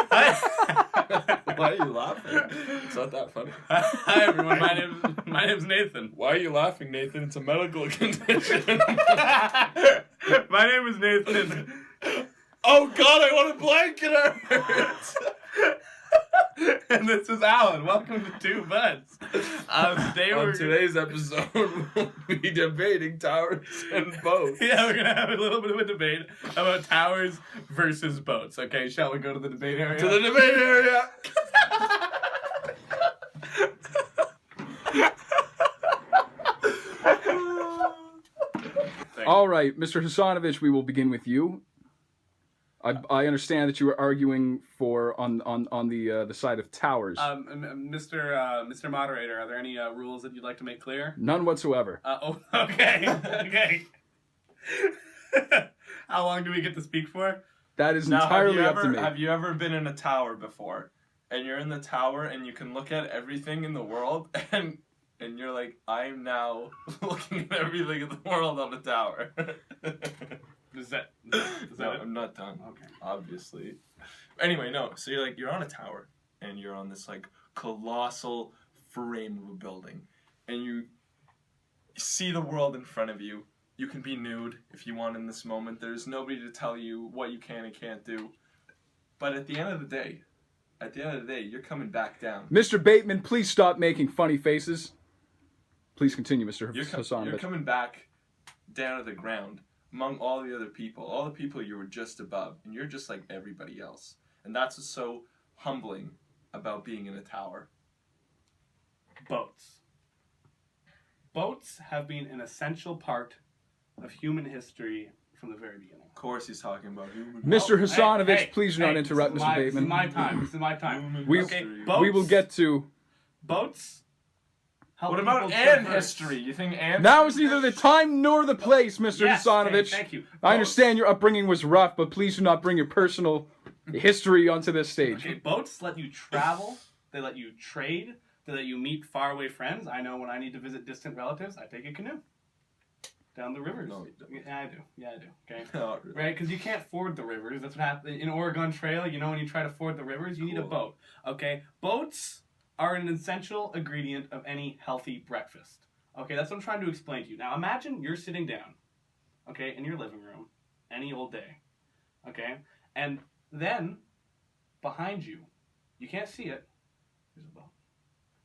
Why are you laughing? It's not that funny. Hi everyone, my name's Nathan. Why are you laughing, Nathan? It's a medical condition. My name is Nathan. Oh God, I want a blanket. It hurts. And this is Alan. Welcome to Two Buds. Today On today's episode, we'll be debating towers and boats. Yeah, we're gonna have a little bit of a debate about towers versus boats. Okay, shall we go to the debate area? To the debate area. All right, Mr. Hasanovich, we will begin with you. I understand that you were arguing on the side of towers. Mr. Moderator, are there any rules that you'd like to make clear? None whatsoever. Okay. Okay. How long do we get to speak for? That is entirely up to me. Have you ever been in a tower before? And you're in the tower and you can look at everything in the world and you're like, I'm now looking at everything in the world on the tower. Is that No, it? I'm not done. Okay. Obviously. Anyway, no. So you're on a tower and you're on this like colossal frame of a building and you see the world in front of you. You can be nude if you want in this moment. There's nobody to tell you what you can and can't do. But at the end of the day, you're coming back down. Mr. Bateman, please stop making funny faces. Please continue, Mr. Hasanovich. You're coming back down to the ground among all the other people, all the people you were just above, and you're just like everybody else. And that's what's so humbling about being in a tower. Boats. Boats have been an essential part of human history from the very beginning. Of course he's talking about human. Mr. Hasanovich, Hey, please do not interrupt, Mr. Bateman. This is my time. This is my time. We will get to... Boats. Help What about people and traverse. history? You think and Now is neither the time nor the place, Mr. Yes, Hasanovich. okay, thank you. I understand your upbringing was rough, but please do not bring your personal history onto this stage. Okay, boats let you travel. They let you trade. They let you meet faraway friends. I know when I need to visit distant relatives, I take a canoe down the rivers. No, you don't. Yeah, I do. Okay. Not really. Right, because you can't ford the rivers. That's what happens in Oregon Trail. You know, when you try to ford the rivers, you need a Cool. boat. Okay, boats are an essential ingredient of any healthy breakfast. Okay, that's what I'm trying to explain to you. Now, imagine you're sitting down, okay, in your living room, any old day, okay, and then behind you, you can't see it. There's a boat.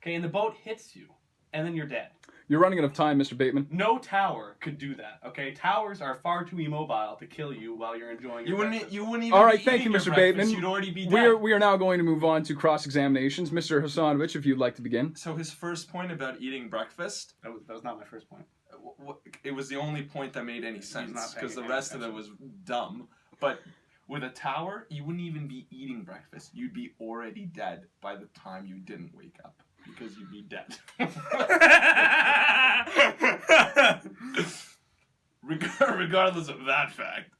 Okay, and the boat hits you, and then you're dead. You're running out of time, Mr. Bateman. No tower could do that. Okay, towers are far too immobile to kill you while you're enjoying your breakfast. You wouldn't even. All right, be thank eating you, your Mr. breakfast. Bateman. You'd already be dead. We are now going to move on to cross-examinations. Mr. Hasanovich, if you'd like to begin. So his first point about eating breakfast, That was not my first point. it was the only point that made any sense not paying because the any rest of it attention. was dumb. But with a tower, you wouldn't even be eating breakfast. You'd be already dead by the time you didn't wake up because you'd be dead. Regardless of that fact,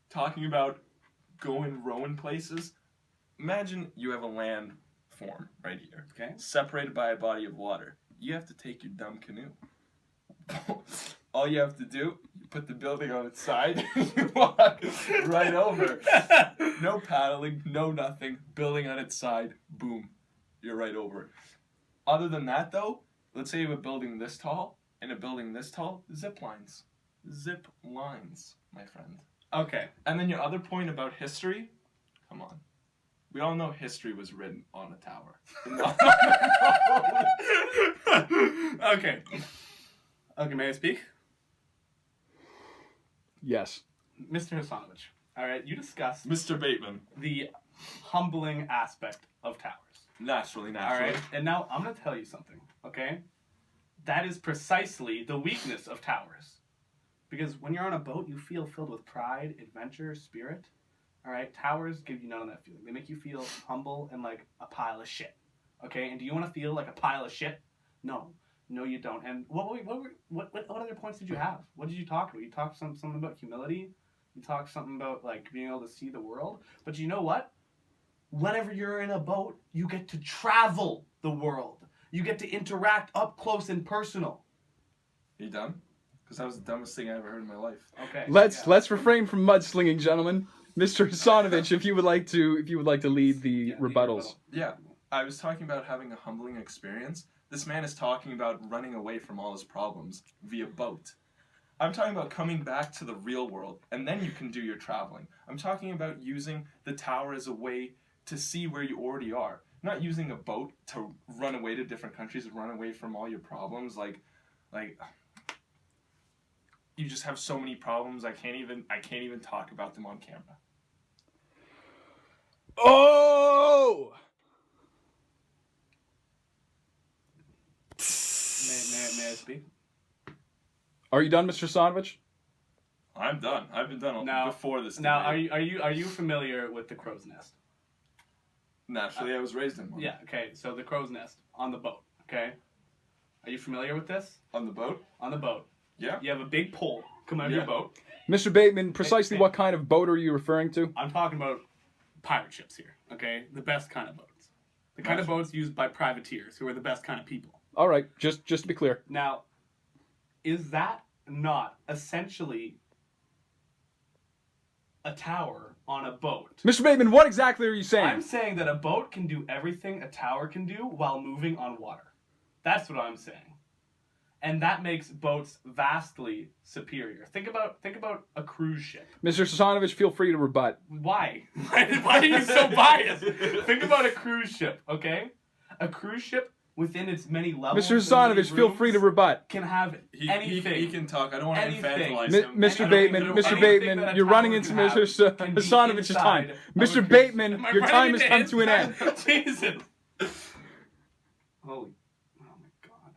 talking about going rowing places, imagine you have a land form right here, Okay. separated by a body of water. You have to take your dumb canoe. All you have to do, you put the building on its side, and you walk right over. No paddling, no nothing. Building on its side, boom, you're right over. Other than that, though, let's say you have a building this tall and a building this tall, zip lines. Zip lines, my friend. Okay. And then your other point about history, come on. We all know history was written on a tower. Okay. Okay, may I speak? Yes. Mr. Hasanovich, all right, you discussed Mr. Bateman. the humbling aspect of towers. Naturally. All right, and now I'm going to tell you something, okay? That is precisely the weakness of towers. Because when you're on a boat, you feel filled with pride, adventure, spirit. All right, towers give you none of that feeling. They make you feel humble and like a pile of shit. Okay, and do you want to feel like a pile of shit? No, you don't. And what other points did you have? What did you talk about? You talked something about humility. You talked something about like being able to see the world. But you know what? Whenever you're in a boat, you get to travel the world. You get to interact up close and personal. Are you done? Because that was the dumbest thing I ever heard in my life. Okay. Let's refrain from mudslinging, gentlemen. Mr. Hasanovich, if you would like to lead the rebuttals. Yeah, I was talking about having a humbling experience. This man is talking about running away from all his problems via boat. I'm talking about coming back to the real world, and then you can do your traveling. I'm talking about using the tower as a way to see where you already are. Not using a boat to run away to different countries and run away from all your problems. Like, you just have so many problems. I can't even talk about them on camera. Oh! May I speak? Are you done, Mr. Hasanovich? I'm done. I've been done before this. Now, debate. are you familiar with the crow's nest? Naturally, I was raised in one. Yeah. Okay. So the crow's nest on the boat. Okay. Are you familiar with this? On the boat? On the boat. Yeah. You have a big pole coming out of your boat. Mr. Bateman, precisely what kind of boat are you referring to? I'm talking about pirate ships here. Okay, the best kind of boats. The kind of boats used by privateers, who are the best kind of people. All right, just to be clear. Now, is that not essentially a tower on a boat? Mr. Bateman, what exactly are you saying? I'm saying that a boat can do everything a tower can do while moving on water. That's what I'm saying. And that makes boats vastly superior. Think about a cruise ship. Mr. Hasanovich, feel free to rebut. Why? Why are you so biased? Think about a cruise ship, okay? A cruise ship within its many levels. Mr. Hasanovich, feel free to rebut. Can have anything. He can talk. I don't want to Anything. infantilize him. Mr. Bateman, you're running into Mr. Hasanovich's time. Mr. Bateman, your time has come to an end. Jesus. Holy. Oh my God.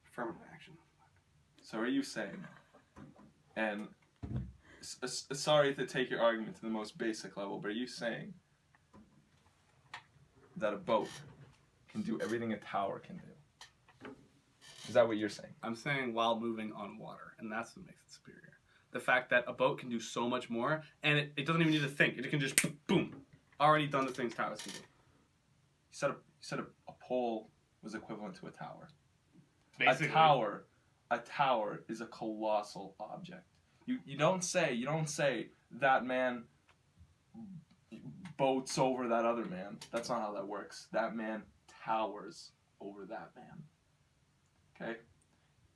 Affirmative action. So are you saying, and sorry to take your argument to the most basic level, but are you saying that a boat can do everything a tower can do? Is that what you're saying? I'm saying while moving on water, and that's what makes it superior. The fact that a boat can do so much more, and it doesn't even need to think. It can just, boom, already done the things towers can do. You said a pole was equivalent to a tower. Basically. A tower is a colossal object. You don't say that man boats over that other man. That's not how that works. That man towers over that man. Okay?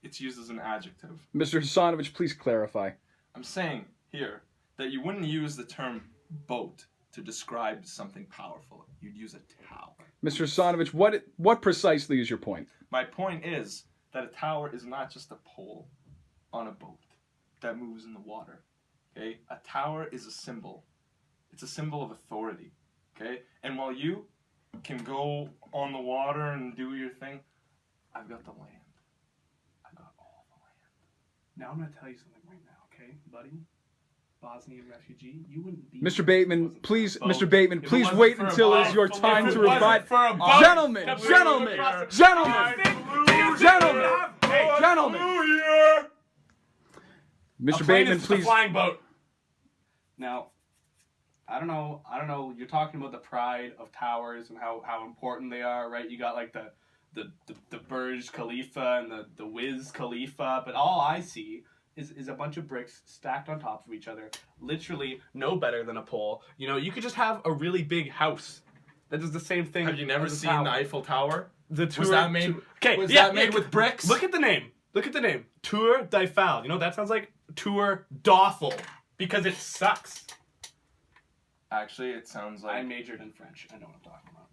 It's used as an adjective. Mr. Hasanovich, please clarify. I'm saying here that you wouldn't use the term boat to describe something powerful. You'd use a tower. Mr. Hasanovich, what precisely is your point? My point is that a tower is not just a pole on a boat that moves in the water. Okay? A tower is a symbol. It's a symbol of authority. Okay? And while you can go on the water and do your thing, I've got the land. I've got all the land. Now I'm going to tell you something right now, okay, buddy? Bosnian refugee, you wouldn't be... Mr. Bateman, please wait until it's your time to rebut. Gentlemen! Mr. Bateman, please... A flying boat. Now, I don't know, you're talking about the pride of towers and how important they are, right? You got like the Burj Khalifa and the Wiz Khalifa, but all I see is a bunch of bricks stacked on top of each other, literally no better than a pole. You know, you could just have a really big house that does the same thing. Have you never seen the Eiffel Tower? Was that made with bricks? Look at the name. Tour d'Eiffel. You know, that sounds like Tour d'Awful because it sucks. Actually, it sounds like... I majored in French. I know what I'm talking about.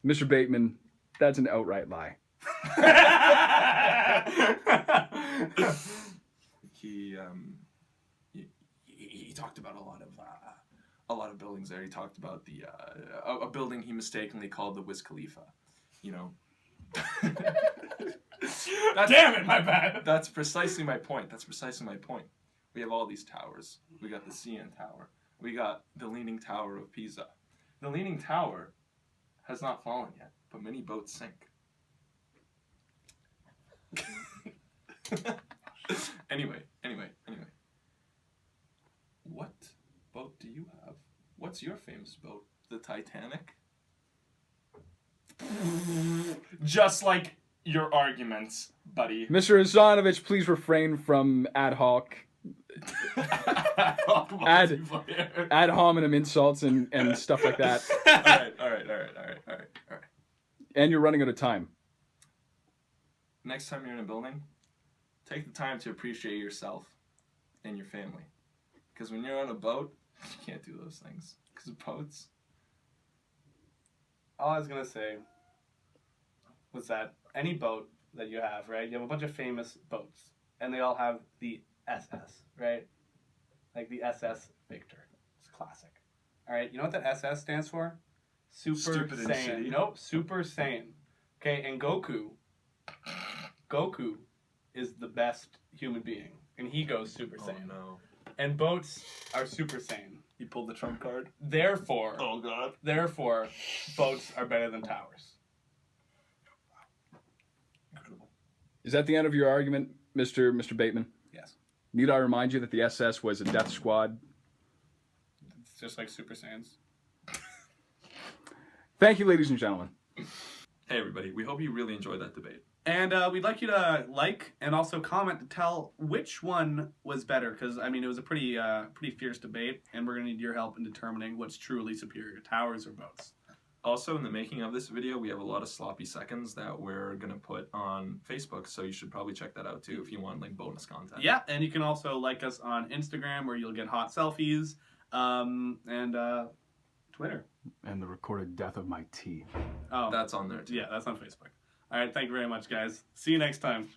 Mr. Bateman, that's an outright lie. He talked about a lot of buildings there. He talked about a building he mistakenly called the Wiz Khalifa. You know. Damn it, my bad. That's precisely my point. We have all these towers. We got the CN Tower. We got the Leaning Tower of Pisa. The Leaning Tower has not fallen yet, but many boats sink. Anyway. What boat do you have? What's your famous boat? The Titanic? Just like your arguments, buddy. Mr. Hasanovich, please refrain from ad hoc Ad hominem insults and stuff like that. All right. And you're running out of time. Next time you're in a building, take the time to appreciate yourself and your family. Because when you're on a boat, you can't do those things. Because boats. All I was going to say was that any boat that you have, right? You have a bunch of famous boats. And they all have the SS, right? Like the SS Victor. It's classic. All right, you know what that SS stands for? Super Stupid and Saiyan. shitty. Nope, Super Saiyan. Okay, and Goku is the best human being. And he goes Super Saiyan. No. And boats are Super Saiyan. You pulled the trump card? Therefore, Oh, God. boats are better than towers. Is that the end of your argument, Mr. Bateman? Yes. Need I remind you that the SS was a death squad? It's just like Super Saiyans. Thank you, ladies and gentlemen. Hey, everybody. We hope you really enjoyed that debate. And we'd like you to like and also comment to tell which one was better, because I mean it was a pretty fierce debate, and we're gonna need your help in determining what's truly superior, towers or boats. Also, in the making of this video, we have a lot of sloppy seconds that we're going to put on Facebook, so you should probably check that out too if you want like bonus content. Yeah, and you can also like us on Instagram, where you'll get hot selfies, and Twitter. And the recorded death of my tea. Oh, That's on there too. yeah, that's on Facebook. All right, thank you very much, guys. See you next time.